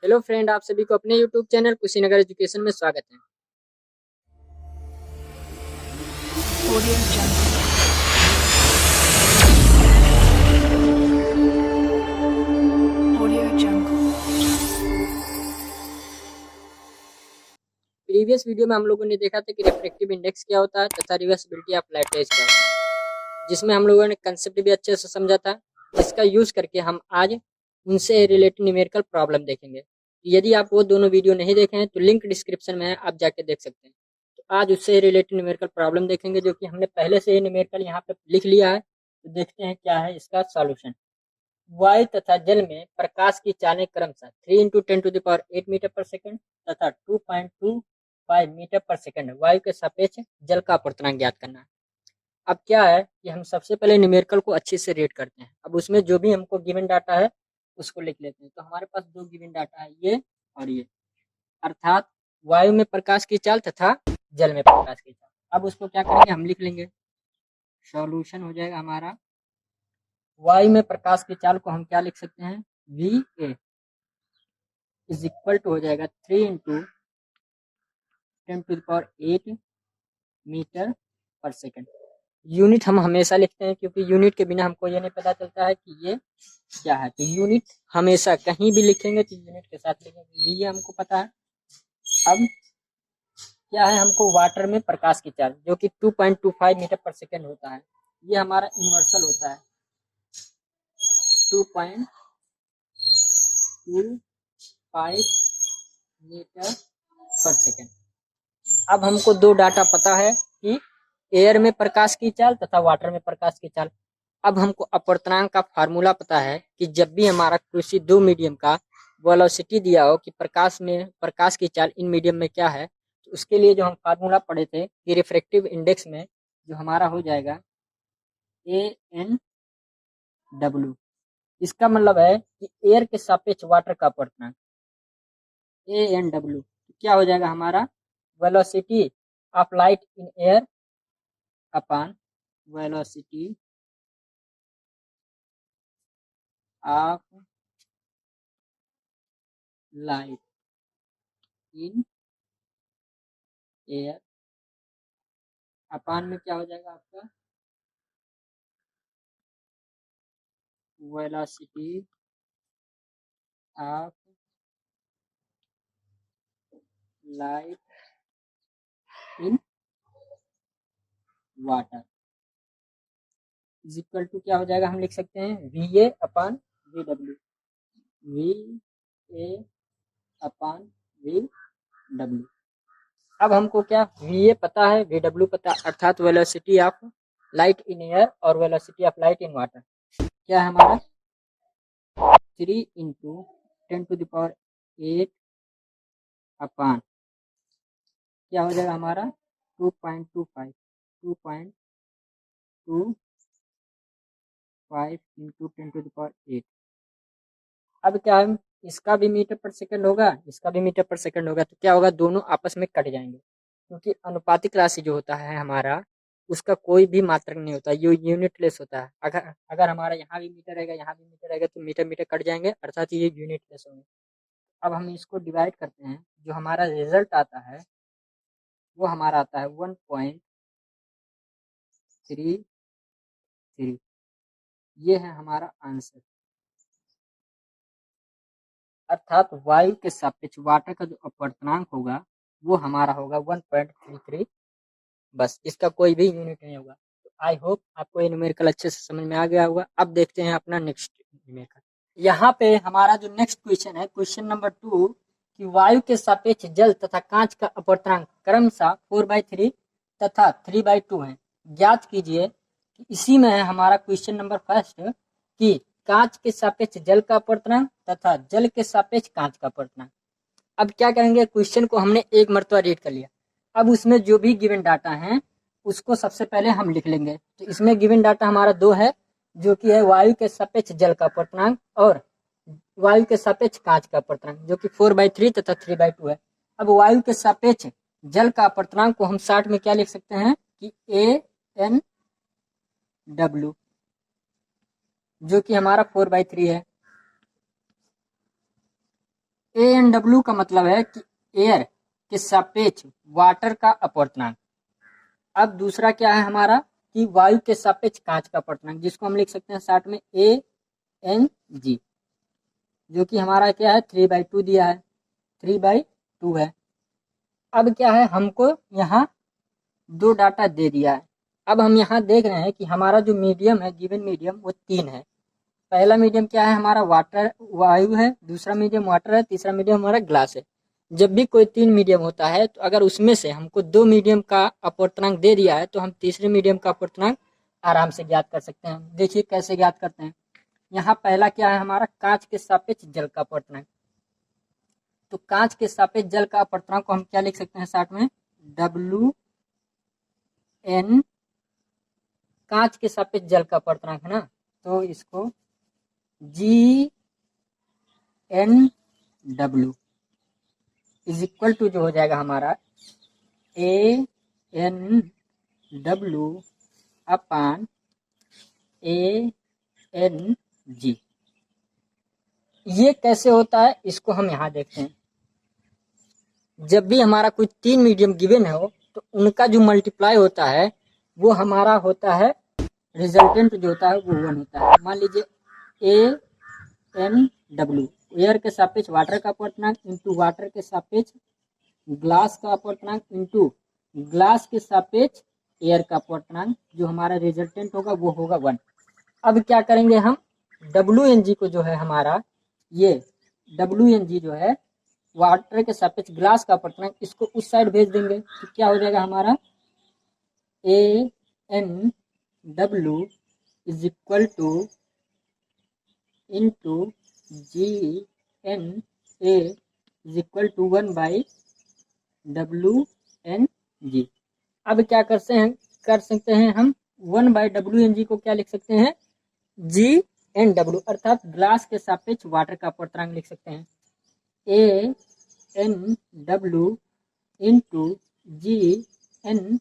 Hello friend, आप सभी को अपने यूट्यूब चैनल कुशीनगर एजुकेशन में स्वागत है। Audio Jungle. Audio Jungle. Previous video में हम लोगों ने देखा था कि रिफ्रैक्टिव इंडेक्स क्या होता है तथा रिवर्सिबिलिटी ऑफ लाइट रेज क्या होता है, जिसमें हम लोगों ने कंसेप्ट भी अच्छे से समझा था, जिसका यूज करके हम आज उनसे रिलेटेड न्यूमेरिकल प्रॉब्लम देखेंगे। यदि आप वो दोनों वीडियो नहीं देखे हैं तो लिंक डिस्क्रिप्शन में है, आप जाके देख सकते हैं। तो आज उससे रिलेटेड न्यूमेरिकल प्रॉब्लम देखेंगे, जो कि हमने पहले से ही न्यूमेरिकल यहाँ पे लिख लिया है। तो देखते हैं क्या है इसका सॉल्यूशन। वायु तथा जल में प्रकाश की चालें क्रमशः 3 × 10⁸ मीटर पर सेकंड तथा 2.25 मीटर पर सेकंड वायु के सापेक्ष जल का अपर्तनांक ज्ञात करना है। अब क्या है कि हम सबसे पहले न्यूमेरिकल को अच्छे से रेट करते हैं। अब उसमें जो भी हमको गिवन डाटा है उसको लिख लेते हैं। तो हमारे पास दो गिवन डाटा है, ये और ये, अर्थात वायु में प्रकाश की चाल तथा जल में प्रकाश की चाल। अब उसको क्या करेंगे, हम लिख लेंगे। सॉल्यूशन हो जाएगा हमारा, वायु में प्रकाश की चाल को हम क्या लिख सकते हैं, V A is equal to हो जाएगा 3 × 10⁸ मीटर पर सेकंड। यूनिट हम हमेशा लिखते हैं, क्योंकि यूनिट के बिना हमको ये नहीं पता चलता है कि ये क्या है। तो यूनिट हमेशा कहीं भी लिखेंगे तो यूनिट के साथ लिखेंगे, ये हमको पता है। अब क्या है, हमको वाटर में प्रकाश की चाल जो कि 2.25 मीटर पर सेकंड होता है, ये हमारा यूनिवर्सल होता है 2.25 मीटर पर सेकंड। अब हमको दो डाटा पता है कि एयर में प्रकाश की चाल तथा वाटर में प्रकाश की चाल। अब हमको अपवर्तनांक का फार्मूला पता है कि जब भी हमारा किसी दो मीडियम का वेलोसिटी दिया हो कि प्रकाश की चाल इन मीडियम में क्या है, तो उसके लिए जो हम फार्मूला पढ़े थे कि रिफ्रैक्टिव इंडेक्स में जो हमारा हो जाएगा AN W। इसका मतलब है कि एयर के सापेक्ष वाटर का अपवर्तनांक ANW क्या हो जाएगा हमारा, velocity of light in air upon velocity of light in air upon में क्या हो जाएगा आपका, velocity of light in water is equal to क्या हो जाएगा, हम लिख सकते हैं VA अपान VW, VA अपान VW। अब हमको क्या VA पता है, VW पता है, अर्थात velocity of light in air और velocity of light in water क्या है हमारा 3 × 10⁸ अपान क्या हो जाएगा हमारा 2.25 × 10⁸। अब क्या है, इसका भी मीटर पर सेकंड होगा, इसका भी मीटर पर सेकंड होगा, तो क्या होगा, दोनों आपस में कट जाएंगे, क्योंकि अनुपातिक राशि जो होता है हमारा उसका कोई भी मात्रक नहीं होता, ये यूनिटलेस होता है। अगर अगर हमारा यहाँ भी मीटर रहेगा, यहाँ भी मीटर रहेगा, तो मीटर मीटर कट जाएंगे, अर्थात ये यूनिटलेस होंगे। अब हम इसको डिवाइड करते हैं, जो हमारा रिजल्ट आता है वो हमारा आता है 1.33। ये है हमारा आंसर, अर्थात वायु के सापेक्ष वाटर का जो अपवर्तनांक होगा वो हमारा होगा 1.33। बस, इसका कोई भी यूनिट नहीं होगा। तो आई होप आपको ये न्यूमेरिकल अच्छे से समझ में आ गया होगा। अब देखते हैं अपना नेक्स्ट न्यूमेरिकल। यहाँ पे हमारा जो नेक्स्ट क्वेश्चन है, क्वेश्चन नंबर 2, कि वायु के सापेक्ष जल तथा कांच का अपवर्तनांक क्रमशः 4/3 तथा 3/2 है। ज्ञात कीजिए कि इसी में है हमारा क्वेश्चन नंबर फर्स्ट, कि कांच के सापेक्ष जल का अपवर्तनांक तथा जल के सापेक्ष कांच का अपवर्तनांक। अब क्या करेंगे, क्वेश्चन को हमने एक मरतबा रीड कर लिया। अब उसमें जो भी गिवन डाटा है उसको सबसे पहले हम लिख लेंगे। तो इसमें गिवन डाटा हमारा दो है, जो कि है वायु के सापेक्ष जल का अपवर्तनांक और वायु के सापेक्ष कांच का अपवर्तनांक, जो कि 4/3 तथा 3/2 है। अब वायु के सापेक्ष जल का अपवर्तनांक को हम शॉर्ट में क्या लिख सकते हैं कि ANW, जो कि हमारा 4/3 है। ए एन डब्ल्यू का मतलब है कि एयर के सापेक्ष वाटर का अपवर्तनांक। अब दूसरा क्या है हमारा कि वायु के सापेक्ष कांच का अपवर्तनांक, जिसको हम लिख सकते हैं शॉर्ट में ए एन जी, जो कि हमारा क्या है 3/2 दिया है, 3/2 है। अब क्या है हमको यहाँ दो डाटा दे दिया है। अब हम यहाँ देख रहे हैं कि हमारा जो मीडियम है, गिवन मीडियम, वो 3 है। पहला मीडियम क्या है हमारा वाटर वायु है, दूसरा मीडियम वाटर है, तीसरा मीडियम हमारा ग्लास है। जब भी कोई 3 मीडियम होता है तो अगर उसमें से हमको 2 मीडियम का अपवर्तनांक दे दिया है तो हम तीसरे मीडियम का अपवर्तनांक आराम से ज्ञात कर सकते हैं। देखिए कैसे ज्ञात करते हैं। यहाँ पहला क्या है हमारा कांच के सापेक्ष जल का अपवर्तनांक। तो कांच के सापेक्ष जल का अपवर्तनांक को हम क्या लिख सकते हैं साथ में डब्ल्यू एन, कांच के सापेक्ष जल का अपवर्तनांक है ना, तो इसको G N W is equal to जो हो जाएगा हमारा A N W upon A N G. ये कैसे होता है इसको हम यहाँ देखते हैं। जब भी हमारा कोई 3 मीडियम गिवन हो तो उनका जो मल्टीप्लाई होता है वो हमारा होता है, रिजल्टेंट जो होता है वो 1 होता है। मान लीजिए ए एन डब्ल्यू एयर के सापेक्ष वाटर का अपवर्तनांक इंटू वाटर के सापेक्ष ग्लास का अपवर्तनांक इंटू ग्लास के सापेक्ष एयर का अपवर्तनांक, जो हमारा रिजल्टेंट होगा वो होगा 1। अब क्या करेंगे हम डब्ल्यू एन जी को जो है हमारा ये डब्ल्यू एन जी जो है वाटर के सापेक्ष ग्लास का अपवर्तनांक, इसको उस साइड भेज देंगे तो क्या हो जाएगा हमारा A N W is equal to into G N A is equal to 1/डब्ल्यू एन जी। अब क्या कर सकते हैं हम 1/डब्ल्यू एन जी को क्या लिख सकते हैं जी एन डब्ल्यू, अर्थात ग्लास के सापेक्ष वाटर का अपवर्तनांक लिख सकते हैं A N W into G N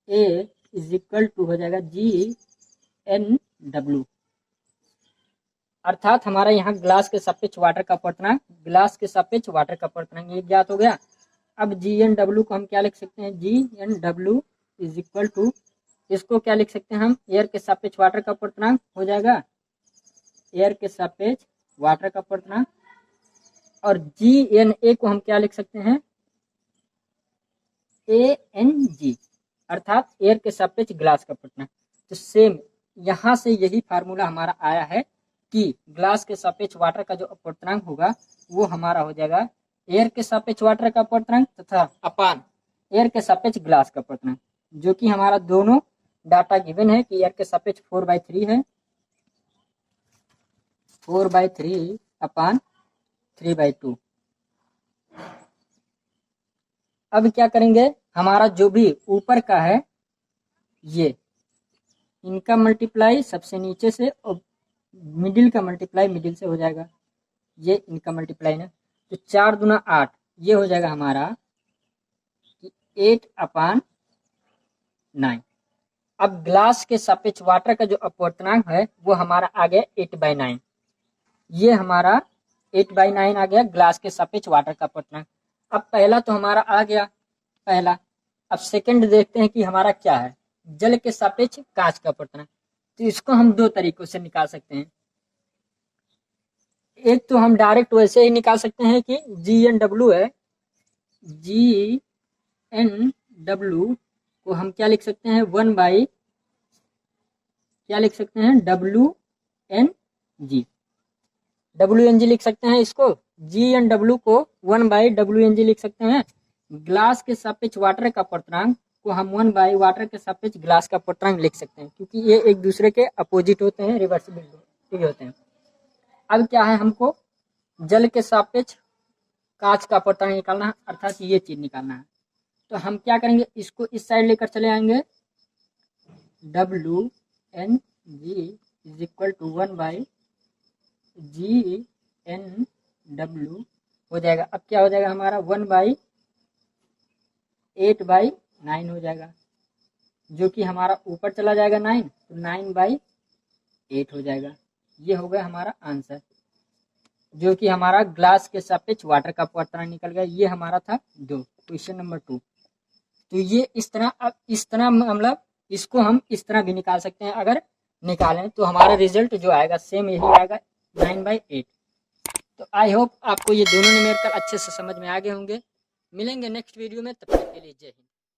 A is equal to हो जाएगा जी एन डब्ल्यू, अर्थात हमारा यहाँ ग्लास के सापेक्ष वाटर का अपवर्तनांक, ग्लास के सापेक्ष वाटर का अपवर्तनांक ये ज्ञात हो गया। अब जी एन डब्ल्यू को हम क्या लिख सकते हैं G N W is equal to, इसको क्या लिख सकते हैं हम एयर के सापेक्ष वाटर का अपवर्तनांक हो जाएगा एयर के सापेक्ष वाटर का अपवर्तनांक, और जी एन ए को हम क्या लिख सकते हैं ए एन जी, अर्थात एयर के सापेक्ष ग्लास का अपवर्तनांक। तो सेम यहाँ से यही फार्मूला हमारा आया है कि ग्लास के सापेक्ष वाटर का जो अपवर्तनांक होगा वो हमारा हो जाएगा एयर के सापेक्ष वाटर का अपवर्तनांक तथा अपान एयर के सापेक्ष ग्लास का अपवर्तनांक, जो कि हमारा दोनों डाटा गिवन है कि एयर के सापेक्ष 4/3 है, 4/3 अपान 3/2। अब क्या करेंगे हमारा जो भी ऊपर का है ये इनका मल्टीप्लाई सबसे नीचे से और मिडिल का मल्टीप्लाई मिडिल से हो जाएगा, ये इनका मल्टीप्लाई ना, तो 4 दूना 8 ये हो जाएगा हमारा 8/9। अब ग्लास के सापेक्ष वाटर का जो अपवर्तनांक है वो हमारा आ गया 8/9, ये हमारा 8/9 आ गया ग्लास के सापेक्ष वाटर का अपवर्तनांक। अब पहला तो हमारा आ गया पहला, अब सेकंड देखते हैं कि हमारा क्या है जल के सापेक्ष कांच का अपवर्तनांक। तो इसको हम दो तरीकों से निकाल सकते हैं। एक तो हम डायरेक्ट वैसे ही निकाल सकते हैं कि जी एन डब्ल्यू है, जी एन डब्ल्यू को हम क्या लिख सकते हैं 1 क्या लिख सकते हैं W N G, W N G लिख सकते हैं इसको, जी एन डब्ल्यू को 1/डब्ल्यू एन जी लिख सकते हैं। ग्लास के सापेक्ष वाटर का अपवर्तनांक को हम 1 वाटर के सापेक्ष ग्लास का अपवर्तनांक लिख सकते हैं, क्योंकि ये एक दूसरे के अपोजिट होते हैं, रिवर्सिबल होते हैं। अब क्या है हमको जल के सापेक्ष कांच का अपवर्तनांक निकालना है, अर्थात ये चीज निकालना है। तो हम क्या करेंगे इसको इस साइड लेकर चले आएंगे, W N G is equal to 1/जी एन डब्ल्यू हो जाएगा। अब क्या हो जाएगा हमारा 1/8/9 हो जाएगा, जो कि हमारा ऊपर चला जाएगा 9, तो 9/8 हो जाएगा। ये हो गया हमारा आंसर। जो कि हमारा ग्लास के सापेक्ष वाटर का क्वार्टर निकल गया। ये हमारा था 2, क्वेश्चन नंबर 2। तो ये इस तरह, अब इस तरह मतलब इसको हम इस तरह भी निकाल सकते हैं। अगर निकालें तो हमारा रिजल्ट जो आएगा सेम यही आएगा, 9/8। तो आई होप आपको ये दोनों न्यूमेरिकल अच्छे से समझ में आ गए होंगे। मिलेंगे नेक्स्ट वीडियो में, तब तक के लिए जय हिंद।